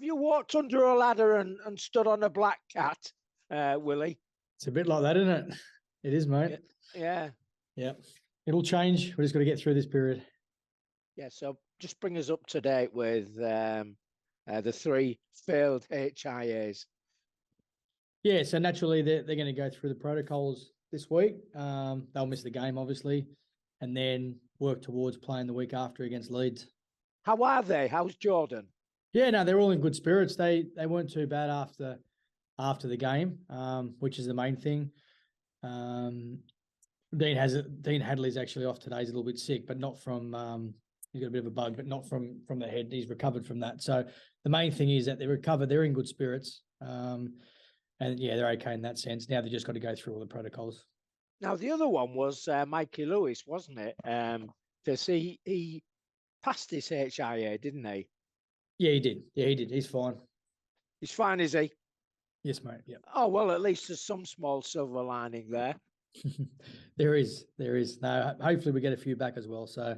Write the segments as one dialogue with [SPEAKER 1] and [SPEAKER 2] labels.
[SPEAKER 1] Have you walked under a ladder and stood on a black cat, Willie?
[SPEAKER 2] It's a bit like that, isn't it? It is, mate.
[SPEAKER 1] Yeah.
[SPEAKER 2] Yeah. It'll change. We're just got to get through this period.
[SPEAKER 1] Yeah, so just bring us up to date with the 3 failed HIAs.
[SPEAKER 2] Yeah, so naturally they're going to go through the protocols this week. They'll miss the game, obviously, and then work towards playing the week after against Leeds.
[SPEAKER 1] How are they? How's Jordan?
[SPEAKER 2] Yeah, no, they're all in good spirits. They weren't too bad after the game, which is the main thing. Dean Hadley's actually off today. He's a little bit sick, but not from he's got a bit of a bug, but not from the head. He's recovered from that. So the main thing is that they recovered. They're in good spirits, and yeah, they're okay in that sense. Now they just got to go through all the protocols.
[SPEAKER 1] Now the other one was Mikey Lewis, wasn't it? Because he passed his HIA, didn't he?
[SPEAKER 2] Yeah, he did. Yeah, he did. He's fine.
[SPEAKER 1] He's fine, is he?
[SPEAKER 2] Yes, mate. Yeah.
[SPEAKER 1] Oh, well, at least there's some small silver lining there.
[SPEAKER 2] There is. No, hopefully we get a few back as well. So,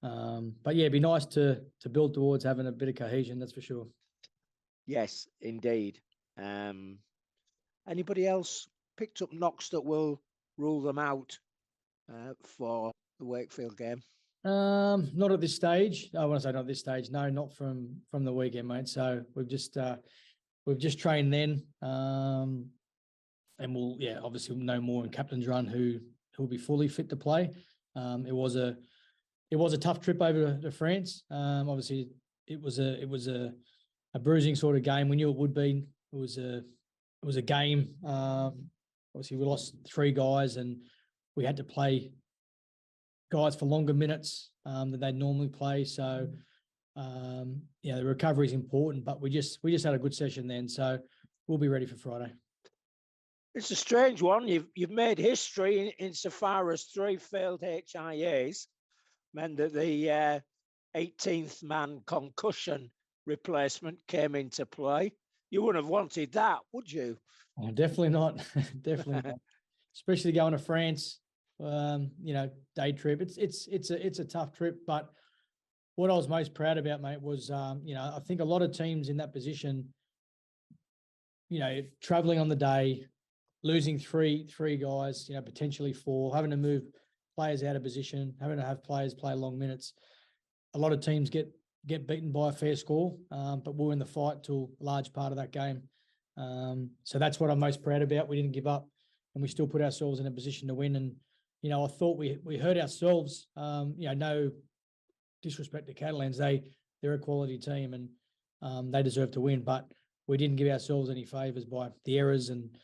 [SPEAKER 2] but yeah, it'd be nice to build towards having a bit of cohesion. That's for sure.
[SPEAKER 1] Yes, indeed. Anybody else picked up knocks that will rule them out for the Wakefield game?
[SPEAKER 2] Not at this stage. I want to say not at this stage. No, not from the weekend, mate. So we've just trained then, and we'll obviously know more in captain's run who'll be fully fit to play. It was a tough trip over to France. Obviously it was a bruising sort of game. We knew it would be. It was a game. Obviously we lost 3 guys and we had to play guys for longer minutes than they'd normally play. So, the recovery is important, but we just had a good session then. So we'll be ready for Friday.
[SPEAKER 1] It's a strange one. You've made history insofar as 3 failed HIAs meant that the 18th man concussion replacement came into play. You wouldn't have wanted that, would you?
[SPEAKER 2] Oh, definitely not. Definitely not. Especially going to France. Day trip. It's a tough trip, but what I was most proud about, mate, was I think a lot of teams in that position, traveling on the day, losing three guys, potentially 4, having to move players out of position, having to have players play long minutes. A lot of teams get beaten by a fair score, but we're in the fight till a large part of that game. So that's what I'm most proud about. We didn't give up, and we still put ourselves in a position to win. And I thought we hurt ourselves. No disrespect to Catalans, they're a quality team and they deserve to win. But we didn't give ourselves any favours by the errors and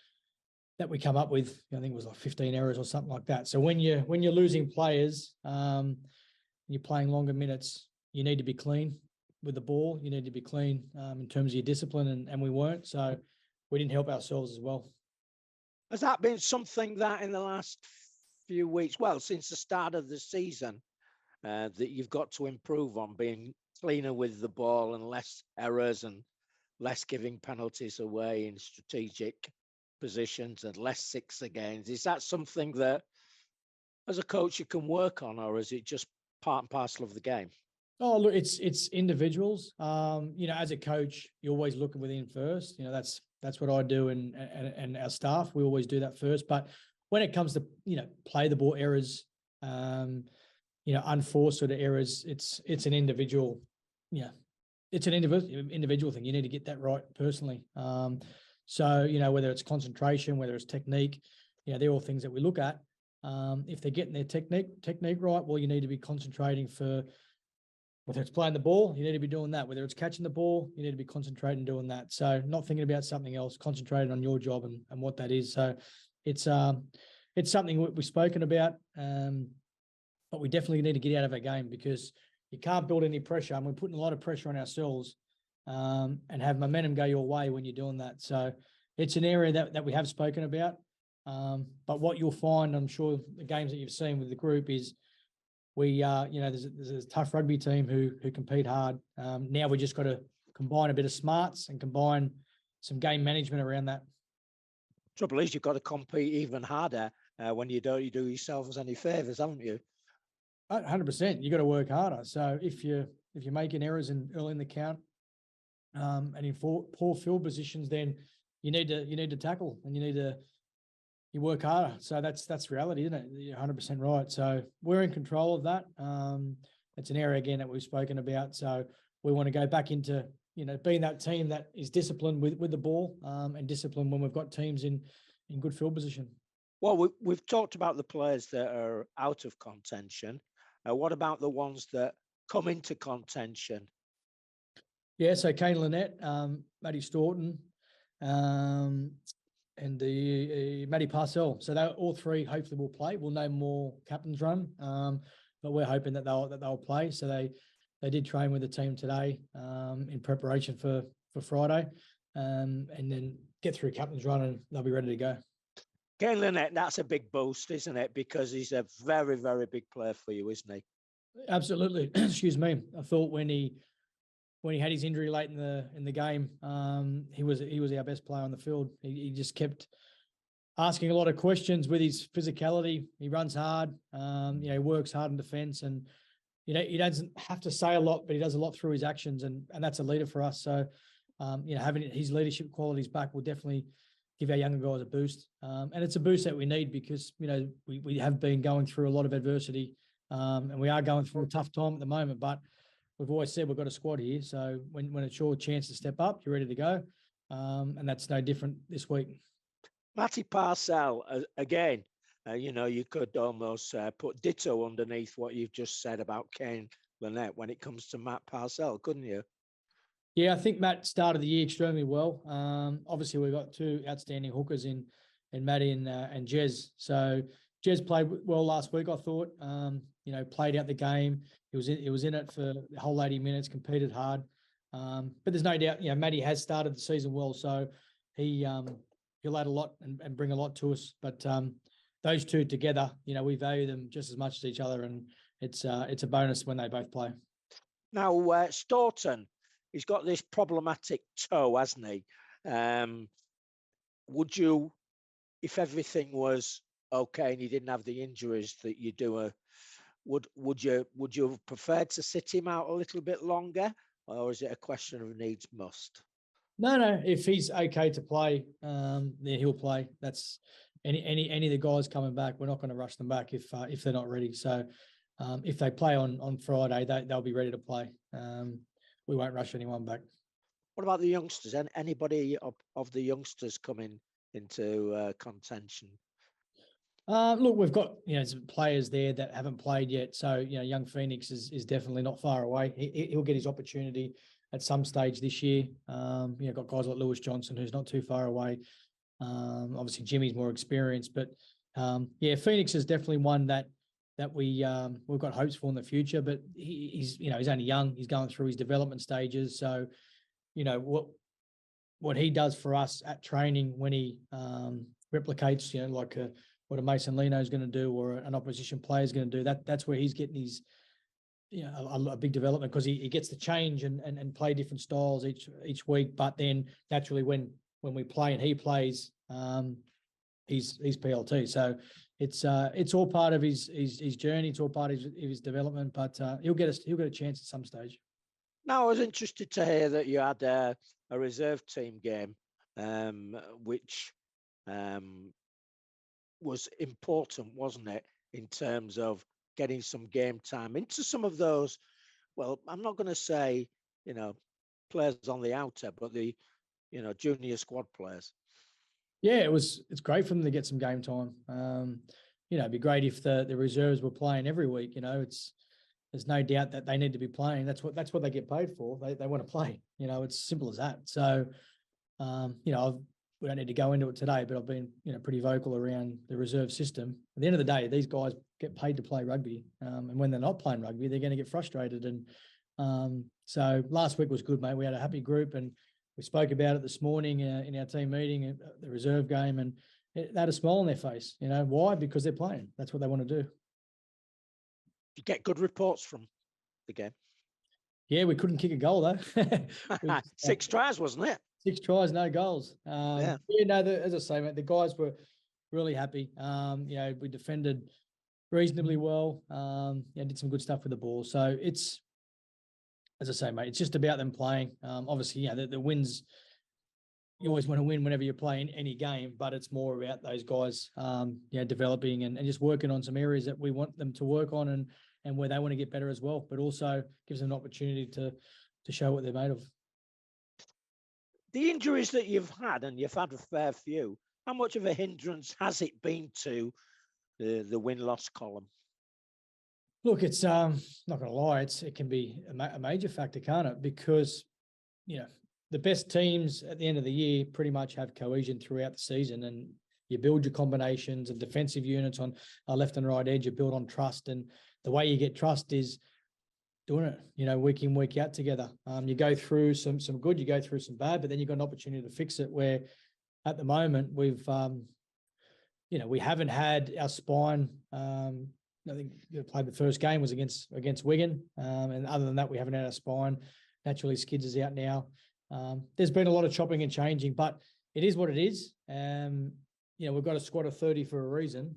[SPEAKER 2] that we come up with. I think it was like 15 errors or something like that. So when you're losing players, you're playing longer minutes, you need to be clean with the ball. You need to be clean in terms of your discipline, and we weren't. So we didn't help ourselves as well.
[SPEAKER 1] Has that been something that in the last few weeks, well, since the start of the season, that you've got to improve on, being cleaner with the ball and less errors and less giving penalties away in strategic positions and less 6 against? Is that something that as a coach you can work on, or is it just part and parcel of the game?
[SPEAKER 2] Oh, look, it's individuals. As a coach, you're always looking within first. That's what I do, and our staff, we always do that first. But when it comes to play the ball errors, unforced sort of errors, it's an individual. It's an individual thing. You need to get that right personally. So whether it's concentration, whether it's technique, they're all things that we look at. If they're getting their technique right, well, you need to be concentrating for. Whether it's playing the ball, you need to be doing that. Whether it's catching the ball, you need to be concentrating doing that. So not thinking about something else, concentrating on your job and what that is. So it's something we've spoken about, but we definitely need to get out of our game because you can't build any pressure. And we're putting a lot of pressure on ourselves and have momentum go your way when you're doing that. So it's an area that we have spoken about. But what you'll find, I'm sure the games that you've seen with the group is, there's a tough rugby team who compete hard. Now we just got to combine a bit of smarts and combine some game management around that.
[SPEAKER 1] Trouble is, you've got to compete even harder when you don't do yourselves any favours, haven't you?
[SPEAKER 2] 100%. You got to work harder. So if you're making errors early in the count, And in poor field positions, then you need to tackle and you work harder. So that's reality, isn't it? You're 100% right. So we're in control of that. It's an area again that we've spoken about. So we want to go back into, being that team that is disciplined with the ball, and disciplined when we've got teams in good field position.
[SPEAKER 1] Well, we've talked about the players that are out of contention. What about the ones that come into contention?
[SPEAKER 2] Yeah, so Kane Lynette, Matty Staunton, and the Matty Parcell. So they all three hopefully will play. We'll know more captain's run, but we're hoping that they'll play. So they did train with the team today, in preparation for Friday, and then get through captain's run and they'll be ready to go.
[SPEAKER 1] Kane Lynette, that's a big boost, isn't it? Because he's a very, very big player for you, isn't he?
[SPEAKER 2] Absolutely. Excuse me. I thought when he had his injury late in the game, he was our best player on the field. He just kept asking a lot of questions with his physicality. He runs hard. He works hard in defence, and he doesn't have to say a lot, but he does a lot through his actions, and that's a leader for us. So, having his leadership qualities back will definitely give our younger guys a boost. And it's a boost that we need because, we have been going through a lot of adversity, and we are going through a tough time at the moment, but we've always said we've got a squad here. So when it's your chance to step up, you're ready to go. And that's no different this week.
[SPEAKER 1] Matty Parcell, again, you could almost put ditto underneath what you've just said about Kane Lynette when it comes to Matt Parcell, couldn't you?
[SPEAKER 2] Yeah, I think Matt started the year extremely well. Obviously, we've got two outstanding hookers in Matty and Jez. So Jez played well last week, I thought. Played out the game. He was in it for the whole 80 minutes, competed hard. But there's no doubt, Matty has started the season well, so he'll add a lot and bring a lot to us. But those two together, we value them just as much as each other, and it's a bonus when they both play.
[SPEAKER 1] Now, Staunton, he's got this problematic toe, hasn't he? Would you, if everything was okay and he didn't have the injuries that you do, would you have preferred to sit him out a little bit longer, or is it a question of needs must?
[SPEAKER 2] No. If he's okay to play, then he'll play. That's any of the guys coming back. We're not going to rush them back if they're not ready. So if they play on Friday, they'll be ready to play. We won't rush anyone back.
[SPEAKER 1] What about the youngsters? Anybody of the youngsters coming into contention?
[SPEAKER 2] Look, we've got some players there that haven't played yet. So young Phoenix is definitely not far away. He'll get his opportunity at some stage this year. Got guys like Lewis Johnson, who's not too far away. Obviously Jimmy's more experienced, but Phoenix is definitely one that we've got hopes for in the future. But he's only young. He's going through his development stages. So what he does for us at training when he replicates, like what a Mason Lino is going to do or an opposition player is going to do, that's where he's getting his a big development, because he gets to change and play different styles each week. But then naturally when we play and he plays, he's PLT. So it's all part of his journey. It's all part of his development. But he'll get a chance at some stage.
[SPEAKER 1] Now, I was interested to hear that you had a reserve team game, which was important, wasn't it, in terms of getting some game time into some of those, well, I'm not going to say, players on the outer, but the, junior squad players.
[SPEAKER 2] Yeah, it's great for them to get some game time. It'd be great if the reserves were playing every week. There's no doubt that they need to be playing. That's what they get paid for. They want to play. It's simple as that. So, we don't need to go into it today, but I've been, pretty vocal around the reserve system. At the end of the day, these guys get paid to play rugby. And when they're not playing rugby, they're going to get frustrated. And so last week was good, mate. We had a happy group, and we spoke about it this morning in our team meeting, the reserve game, and they had a smile on their face. Why? Because they're playing. That's what they want to do.
[SPEAKER 1] You get good reports from the game.
[SPEAKER 2] Yeah, we couldn't kick a goal though.
[SPEAKER 1] 6 tries, wasn't it?
[SPEAKER 2] 6 tries, no goals. As I say, mate, the guys were really happy. We defended reasonably well. Did some good stuff with the ball. So it's as I say, mate, it's just about them playing. Obviously, the wins, you always want to win whenever you're playing any game, but it's more about those guys, developing and just working on some areas that we want them to work on and where they want to get better as well, but also gives them an opportunity to show what they're made of.
[SPEAKER 1] The injuries that you've had, and you've had a fair few, how much of a hindrance has it been to the win-loss column?
[SPEAKER 2] Look, it's not going to lie, it can be a major factor, can't it? Because the best teams at the end of the year pretty much have cohesion throughout the season, and you build your combinations and defensive units on a left and right edge. You build on trust, and the way you get trust is doing it, week in, week out together. You go through some good, you go through some bad, but then you've got an opportunity to fix it. Where at the moment we've, we haven't had our spine. I think played the first game was against Wigan, and other than that, we haven't had our spine. Naturally, Skids is out now. There's been a lot of chopping and changing, but it is what it is. We've got a squad of 30 for a reason.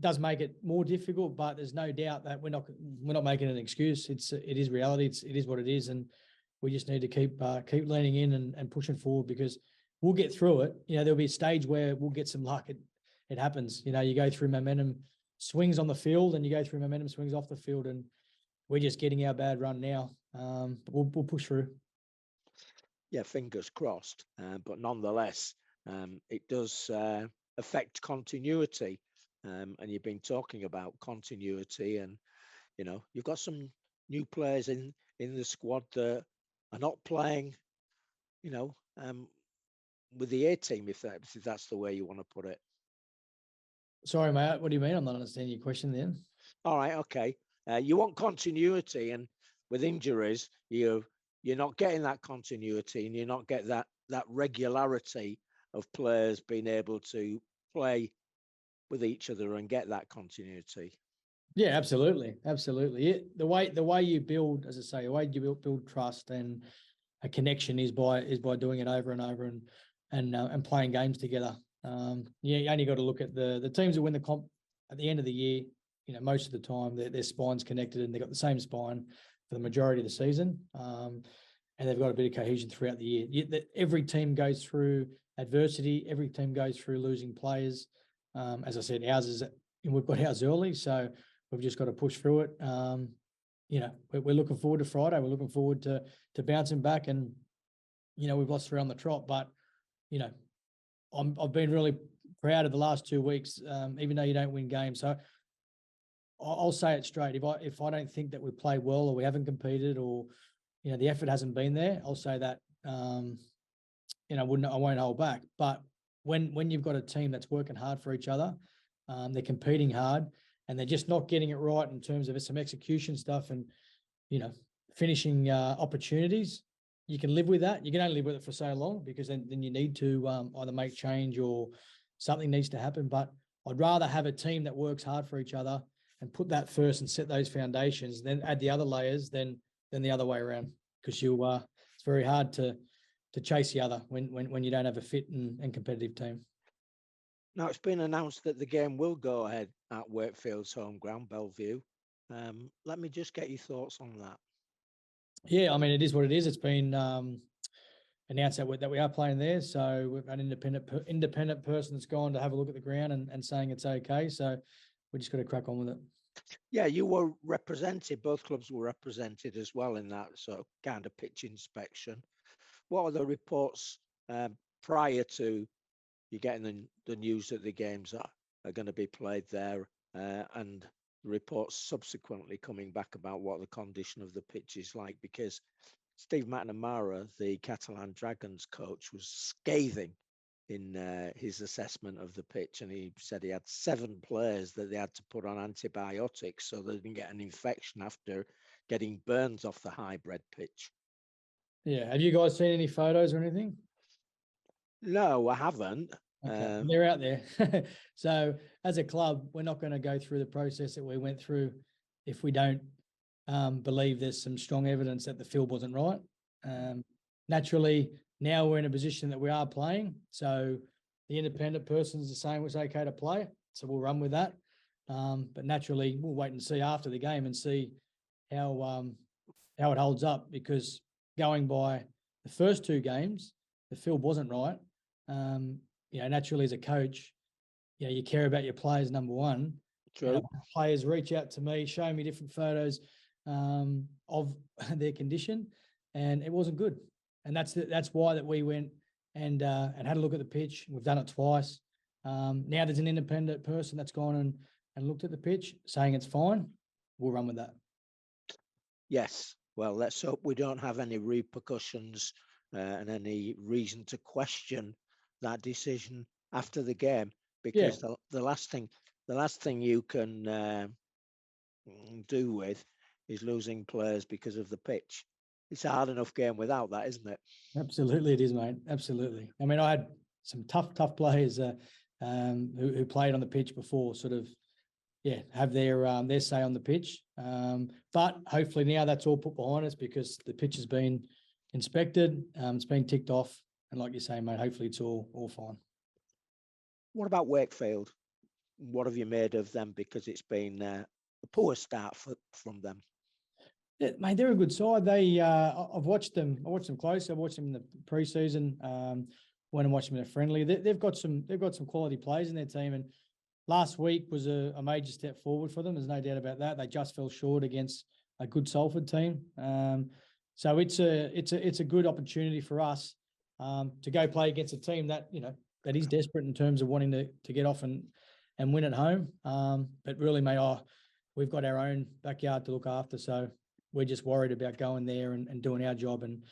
[SPEAKER 2] Does make it more difficult, but there's no doubt that we're not making an excuse. It is reality. It is what it is, and we just need to keep leaning in and pushing forward, because we'll get through it. There'll be a stage where we'll get some luck. It happens. You go through momentum swings on the field, and you go through momentum swings off the field, and we're just getting our bad run now. But we'll push through.
[SPEAKER 1] Yeah, fingers crossed. But nonetheless, it does affect continuity. And you've been talking about continuity, and you've got some new players in the squad that are not playing, with the A team, if that's the way you want to put it.
[SPEAKER 2] Sorry, mate. What do you mean? I'm not understanding your question then.
[SPEAKER 1] All right, okay. You want continuity, and with injuries, you're not getting that continuity, and you're not getting that regularity of players being able to play with each other and get that continuity.
[SPEAKER 2] Yeah, absolutely. The way you build, as I say, the way you build trust and a connection is by doing it over and over and playing games together. You only got to look at the teams that win the comp at the end of the year. Most of the time their spine's connected, and they've got the same spine for the majority of the season. And they've got a bit of cohesion throughout the year. Every team goes through adversity. Every team goes through losing players. As I said, we've got ours early, so we've just got to push through it. We're looking forward to Friday. We're looking forward to bouncing back, and we've lost 3 on the trot, but I've been really proud of the last 2 weeks, even though you don't win games. So I'll say it straight. If I don't think that we played well, or we haven't competed, or the effort hasn't been there, I'll say that. I won't hold back. But when you've got a team that's working hard for each other, they're competing hard, and they're just not getting it right in terms of some execution stuff and finishing opportunities. You can live with that. You can only live with it for so long, because then you need to either make change or something needs to happen. But I'd rather have a team that works hard for each other and put that first and set those foundations, then add the other layers than the other way around, because it's very hard to chase the other when you don't have a fit and competitive team.
[SPEAKER 1] Now, it's been announced that the game will go ahead at Wakefield's home ground, Bellevue. Let me just get your thoughts on that.
[SPEAKER 2] Yeah, I mean, it is what it is. It's been announced that we are playing there. So we've an independent person that's gone to have a look at the ground and saying it's okay. So we just got to crack on with it.
[SPEAKER 1] Yeah, you were represented. Both clubs were represented as well in that sort of kind of pitch inspection. What are the reports prior to you getting the news that the games are going to be played there, and reports subsequently coming back about what the condition of the pitch is like? Because Steve McNamara, the Catalan Dragons coach, was scathing in his assessment of the pitch, and he said he had 7 players that they had to put on antibiotics so they didn't get an infection after getting burns off the hybrid pitch.
[SPEAKER 2] Yeah, have you guys seen any photos or anything?
[SPEAKER 1] No, I haven't.
[SPEAKER 2] Okay. They're out there. So as a club, we're not going to go through the process that we went through if we don't believe there's some strong evidence that the field wasn't right. Naturally, now we're in a position that we are playing. So the independent person's saying it's okay to play. So we'll run with that. But naturally, we'll wait and see after the game and see how how it holds up, because going by the first 2 games, the field wasn't right. Naturally as a coach, you care about your players, number one.
[SPEAKER 1] True.
[SPEAKER 2] Players reach out to me, show me different photos of their condition, and it wasn't good. And that's why that we went and had a look at the pitch. We've done it twice. Now there's an independent person that's gone and looked at the pitch, saying it's fine. We'll run with that.
[SPEAKER 1] Yes. Well, let's hope we don't have any repercussions and any reason to question that decision after the game, because the last thing you can do with is losing players because of the pitch. It's a hard enough game without that, isn't it?
[SPEAKER 2] Absolutely, it is, mate. Absolutely. I mean, I had some tough players who played on the pitch before, sort of, have their say on the pitch. But hopefully now that's all put behind us, because the pitch has been inspected, it's been ticked off, and like you say, mate, hopefully it's all fine.
[SPEAKER 1] What about Wakefield? What have you made of them? Because it's been a poor start from them.
[SPEAKER 2] Yeah, mate, they're a good side. They, I've watched them. I watched them close. I watched them in the pre-season. Went and watched them in a friendly. They've got some quality players in their team, and last week was a major step forward for them. There's no doubt about that. They just fell short against a good Salford team. So it's a good opportunity for us to go play against a team that that is desperate in terms of wanting to get off and win at home. But really, mate, we've got our own backyard to look after, so we're just worried about going there and doing our job and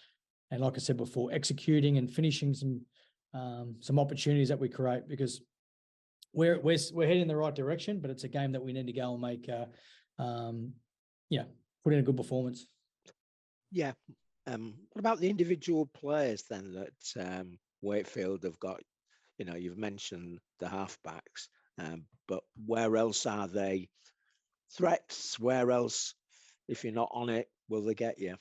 [SPEAKER 2] like I said before, executing and finishing some opportunities that we create, because we're heading in the right direction, but it's a game that we need to go and make put in a good performance.
[SPEAKER 1] Yeah. What about the individual players then that Wakefield have got? You've mentioned the halfbacks, but where else are they threats? Where else, if you're not on it, will they get you?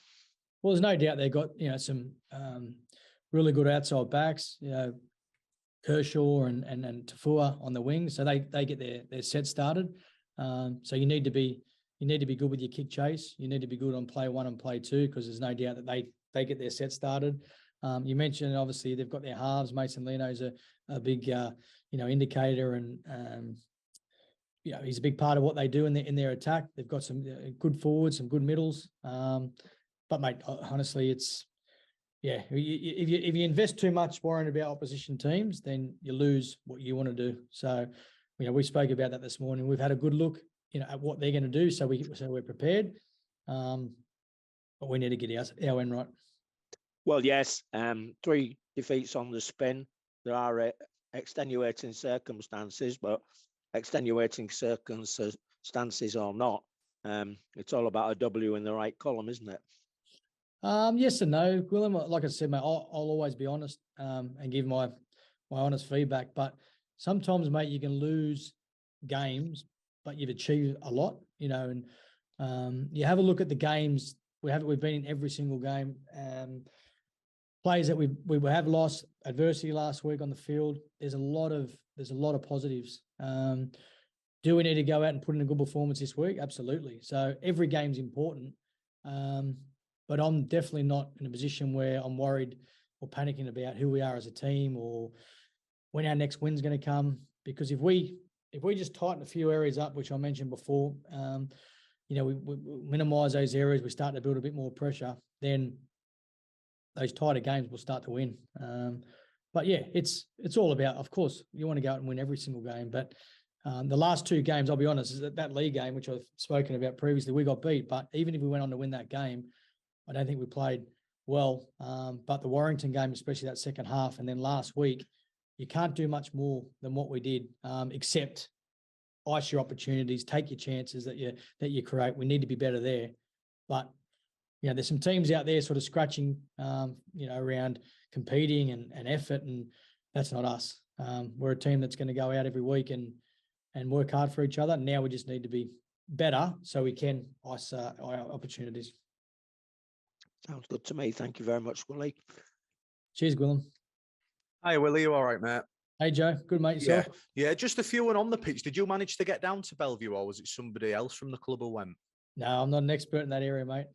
[SPEAKER 2] Well, there's no doubt they've got some really good outside backs. Kershaw and Tafua on the wing, so they get their set started. So you need to be good with your kick chase. You need to be good on play 1 and play 2, because there's no doubt that they get their set started. You mentioned obviously they've got their halves. Mason Leno's a big indicator, and he's a big part of what they do in their attack. They've got some good forwards, some good middles. But mate, honestly, it's if you invest too much worrying about opposition teams, then you lose what you want to do. So, we spoke about that this morning. We've had a good look, at what they're going to do, so we're prepared. But we need to get our end right.
[SPEAKER 1] Well, yes, 3 defeats on the spin. There are extenuating circumstances, but extenuating circumstances or not, it's all about a W in the right column, isn't it?
[SPEAKER 2] Yes and no, Willem. Like I said, mate, I'll always be honest and give my honest feedback. But sometimes, mate, you can lose games, but you've achieved a lot, and you have a look at the games. We've been in every single game. Players that we have lost, adversity last week on the field. There's a lot of positives. Do we need to go out and put in a good performance this week? Absolutely. So every game's important. But I'm definitely not in a position where I'm worried or panicking about who we are as a team or when our next win's going to come. Because if we just tighten a few areas up, which I mentioned before, we minimise those areas, we start to build a bit more pressure, then those tighter games will start to win. But yeah, it's all about, of course, you want to go out and win every single game. But the last 2 games, I'll be honest, is that league game, which I've spoken about previously, we got beat. But even if we went on to win that game, I don't think we played well. But the Warrington game, especially that second half, and then last week, you can't do much more than what we did, except ice your opportunities, take your chances that you create. We need to be better there. But there's some teams out there sort of scratching, around competing and effort, and that's not us. We're a team that's going to go out every week and work hard for each other. Now we just need to be better so we can ice our opportunities.
[SPEAKER 1] Sounds good to me. Thank you very much, Willie.
[SPEAKER 2] Cheers, Gwillem.
[SPEAKER 3] Hi, Willie. You all right, mate?
[SPEAKER 2] Hey, Joe. Good, mate. Yourself?
[SPEAKER 3] Yeah, just a few on the pitch. Did you manage to get down to Bellevue, or was it somebody else from the club who went?
[SPEAKER 2] No, I'm not an expert in that area, mate.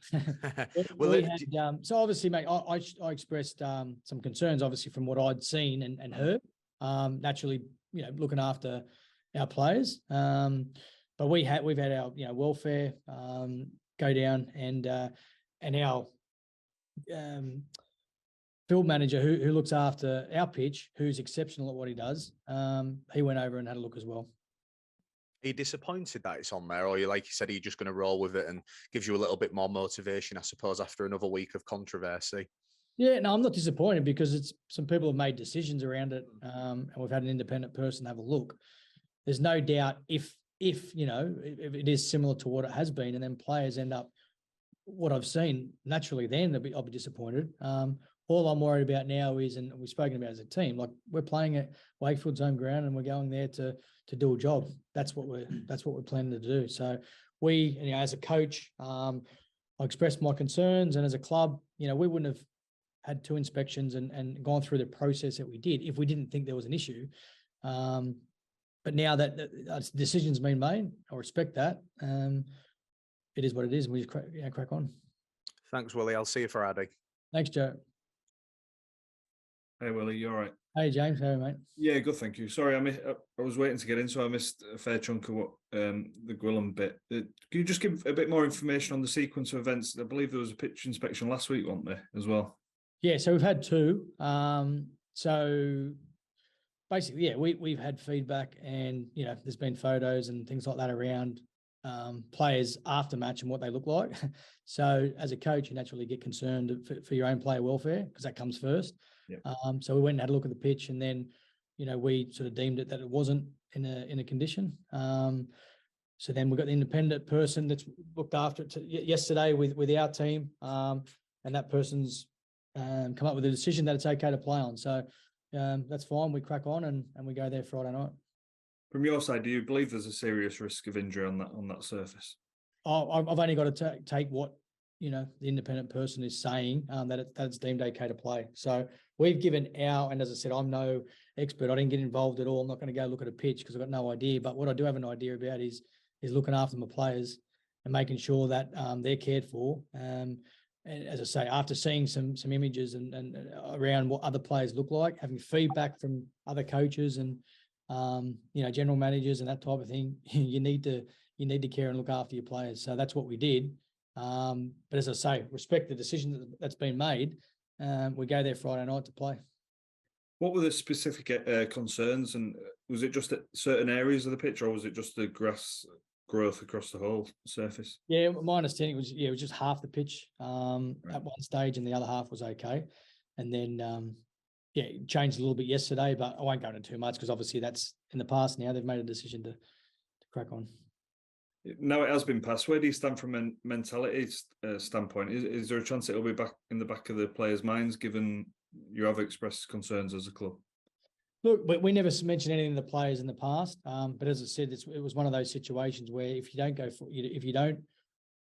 [SPEAKER 3] Well,
[SPEAKER 2] we had, so obviously, mate, I expressed some concerns, obviously, from what I'd seen and heard. Naturally, looking after our players. But we've had our welfare go down, and our field manager who looks after our pitch, who's exceptional at what he does. He went over and had a look as well.
[SPEAKER 3] Are you disappointed that it's on there, or like you said, are you just going to roll with it and gives you a little bit more motivation, I suppose, after another week of controversy?
[SPEAKER 2] Yeah, no, I'm not disappointed because some people have made decisions around it, and we've had an independent person have a look. There's no doubt if it is similar to what it has been, and then players end up what I've seen, naturally then I'll be disappointed. All I'm worried about now is, and we've spoken about as a team, like we're playing at Wakefield's home ground and we're going there to do a job. That's what we're planning to do. So we, as a coach, I expressed my concerns, and as a club, we wouldn't have had 2 inspections and gone through the process that we did if we didn't think there was an issue. But now that the decision's been made, I respect that. It is what it is, and we just crack on.
[SPEAKER 3] Thanks, Willie. I'll see you Friday.
[SPEAKER 2] Thanks, Joe.
[SPEAKER 4] Hey, Willie, you all right?
[SPEAKER 2] Hey, James. How are you, mate?
[SPEAKER 4] Yeah, good, thank you. Sorry, I was waiting to get in, so I missed a fair chunk of what the Gwilym bit. Can you just give a bit more information on the sequence of events? I believe there was a pitch inspection last week, wasn't there, as well?
[SPEAKER 2] Yeah, so we've had 2. So basically, yeah, we've had feedback, and there's been photos and things like that around players after match and what they look like. So as a coach, you naturally get concerned for your own player welfare because that comes first.
[SPEAKER 4] Yep.
[SPEAKER 2] So we went and had a look at the pitch, and then we sort of deemed it that it wasn't in a condition. So then we got the independent person that's looked after it yesterday with our team, and that person's come up with a decision that it's okay to play on. So that's fine. We crack on and we go there Friday night.
[SPEAKER 4] From your side, do you believe there's a serious risk of injury on that surface?
[SPEAKER 2] I've only got to take what the independent person is saying, that it's deemed okay to play. So we've given and as I said, I'm no expert. I didn't get involved at all. I'm not going to go look at a pitch because I've got no idea. But what I do have an idea about is looking after my players and making sure that they're cared for. And as I say, after seeing some images and around what other players look like, having feedback from other coaches and general managers and that type of thing, you need to care and look after your players. So that's what we did. But as I say, respect the decision that's been made. We go there Friday night to play.
[SPEAKER 4] What were the specific concerns, and was it just at certain areas of the pitch, or was it just the grass growth across the whole surface?
[SPEAKER 2] Yeah, my understanding was it was just half the pitch right. At one stage, and the other half was okay. And then it changed a little bit yesterday, but I won't go into too much because obviously that's in the past now. They've made a decision to crack on.
[SPEAKER 4] Now it has been passed. Where do you stand from a mentality standpoint? Is there a chance it'll be back in the back of the players' minds, given you have expressed concerns as a club?
[SPEAKER 2] Look, we never mentioned anything to the players in the past, but as I said, it was one of those situations where if you don't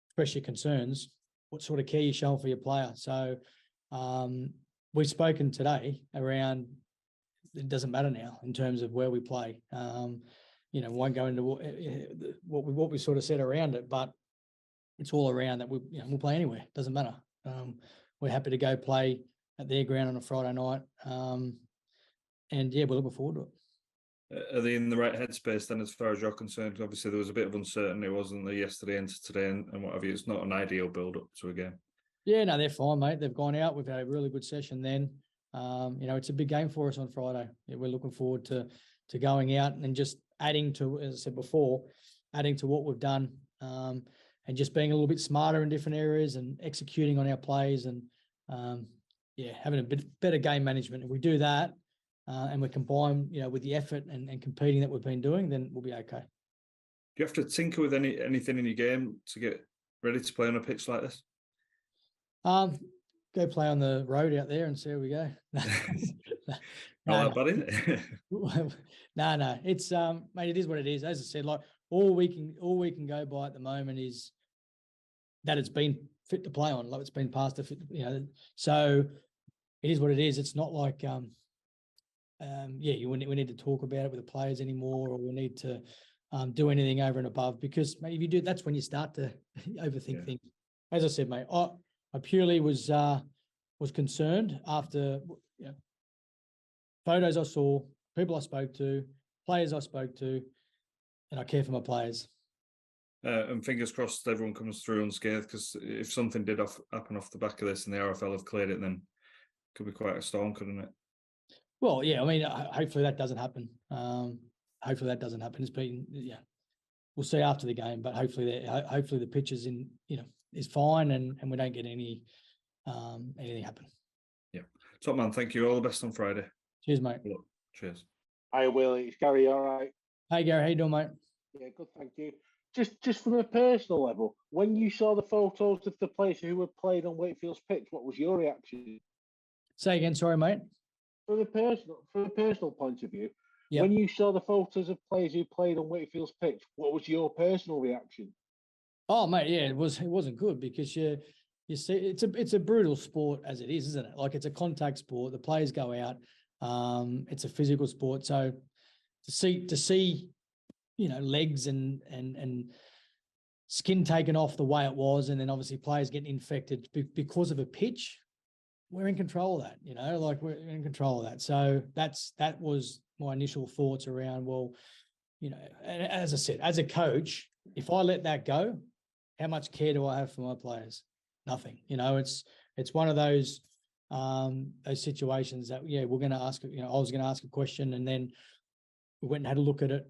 [SPEAKER 2] express your concerns, what sort of care you show for your player. So we've spoken today around. It doesn't matter now in terms of where we play. Won't go into what we sort of said around it, but it's all around that we'll play anywhere. Doesn't matter. We're happy to go play at their ground on a Friday night. And yeah, we're looking forward to it.
[SPEAKER 4] Are they in the right headspace then, as far as you're concerned? Obviously, there was a bit of uncertainty, wasn't there, yesterday into today and what have you. It's not an ideal build-up to a game. Yeah,
[SPEAKER 2] no, they're fine, mate. They've gone out. We've had a really good session then. It's a big game for us on Friday. Yeah, we're looking forward to going out and just adding to, as I said before, adding to what we've done, and just being a little bit smarter in different areas and executing on our plays and, having a bit better game management. If we do that, and we combine, with the effort and competing that we've been doing, then we'll be okay.
[SPEAKER 4] Do you have to tinker with anything in your game to get ready to play on a pitch like this?
[SPEAKER 2] Go play on the road out there and see how we go.
[SPEAKER 4] Not that bad, is it?
[SPEAKER 2] No. It's mate, it is what it is. As I said, like all we can go by at the moment is that it's been fit to play on, like it's been past the fit, so it is what it is. It's not like we need to talk about it with the players anymore, or we need to do anything over and above, because mate, if you do, that's when you start to overthink things. As I said, mate, I purely was concerned after photos I saw, people I spoke to, players I spoke to, and I care for my players.
[SPEAKER 4] And fingers crossed everyone comes through unscathed, because if something did happen off the back of this and the RFL have cleared it, then it could be quite a storm, couldn't it?
[SPEAKER 2] Well, yeah, I mean, hopefully that doesn't happen. Hopefully that doesn't happen. It's been, we'll see after the game, but hopefully the pitch is is fine and we don't get anything happen.
[SPEAKER 4] Yeah. Top man, thank you. All the best on Friday.
[SPEAKER 2] Cheers, mate.
[SPEAKER 4] Cheers.
[SPEAKER 5] Hi, Willie. It's Gary. All right.
[SPEAKER 2] Hey, Gary. How you doing, mate?
[SPEAKER 5] Yeah, good. Thank you. Just from a personal level, when you saw the photos of the players who had played on Wakefield's pitch, what was your reaction?
[SPEAKER 2] Say again, sorry, mate.
[SPEAKER 5] From a personal point of view,
[SPEAKER 2] Yep.
[SPEAKER 5] when you saw the photos of players who played on Wakefield's pitch, what was your personal reaction?
[SPEAKER 2] Oh, mate, yeah, it wasn't good, because you see, it's a brutal sport as it is, isn't it? Like, it's a contact sport. The players go out. It's a physical sport. So to see legs and skin taken off the way it was, and then obviously players getting infected because of a pitch, we're in control of that, like we're in control of that. So that was my initial thoughts around, well, and as I said, as a coach, if I let that go, how much care do I have for my players? Nothing. It's one of those situations that, we're going to ask, I was going to ask a question, and then we went and had a look at it.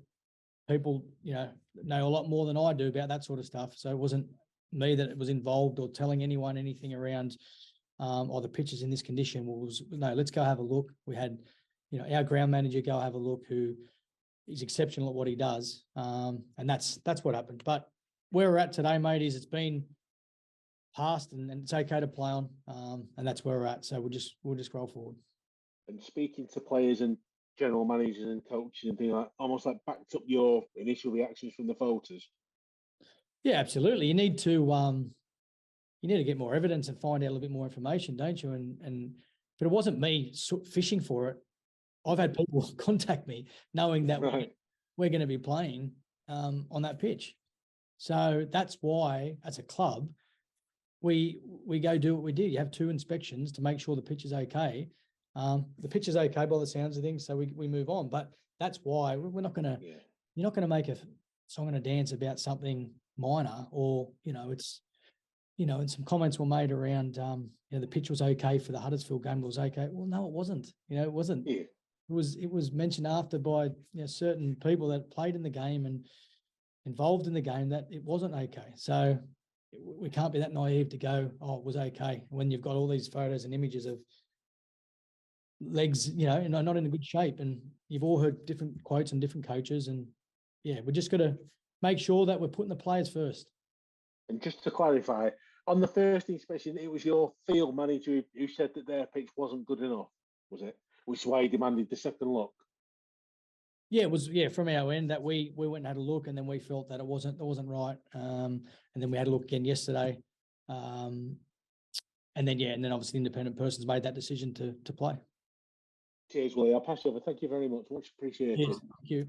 [SPEAKER 2] People, know a lot more than I do about that sort of stuff. So it wasn't me that was involved or telling anyone anything around, the pitches in this condition. No, let's go have a look. We had, our ground manager go have a look, who is exceptional at what he does. And that's what happened. But where we're at today, mate, is it's been past and it's okay to play on. And that's where we're at. So we'll just roll forward.
[SPEAKER 5] And speaking to players and general managers and coaches and things like, almost like backed up your initial reactions from the photos.
[SPEAKER 2] Yeah, absolutely. You need to get more evidence and find out a little bit more information, don't you? But it wasn't me fishing for it. I've had people contact me knowing that we're going to be playing on that pitch. So that's why, as a club, we go do what we did. You have 2 inspections to make sure the pitch is okay. The pitch is okay by the sounds of things, so we move on. But that's why we're not going to. You're not going to make a song and a dance about something minor, or it's. And some comments were made around, the pitch was okay for the Huddersfield game. It was okay. Well, no, it wasn't. It wasn't.
[SPEAKER 5] Yeah.
[SPEAKER 2] It was mentioned after by certain people that played in the game and involved in the game that it wasn't okay. So we can't be that naive to go, oh, it was okay, when you've got all these photos and images of legs, not in a good shape. And you've all heard different quotes and different coaches. And we're just got to make sure that we're putting the players first.
[SPEAKER 5] And just to clarify, on the first inspection, it was your field manager who said that their pitch wasn't good enough, was it? Which is why he demanded the second look.
[SPEAKER 2] Yeah, it was from our end that we went and had a look, and then we felt that it wasn't right. And then we had a look again yesterday. And then obviously the independent person's made that decision to play.
[SPEAKER 5] Cheers, Willie. I'll pass you over. Thank you very much. Much appreciated.
[SPEAKER 2] Cheers. Thank you.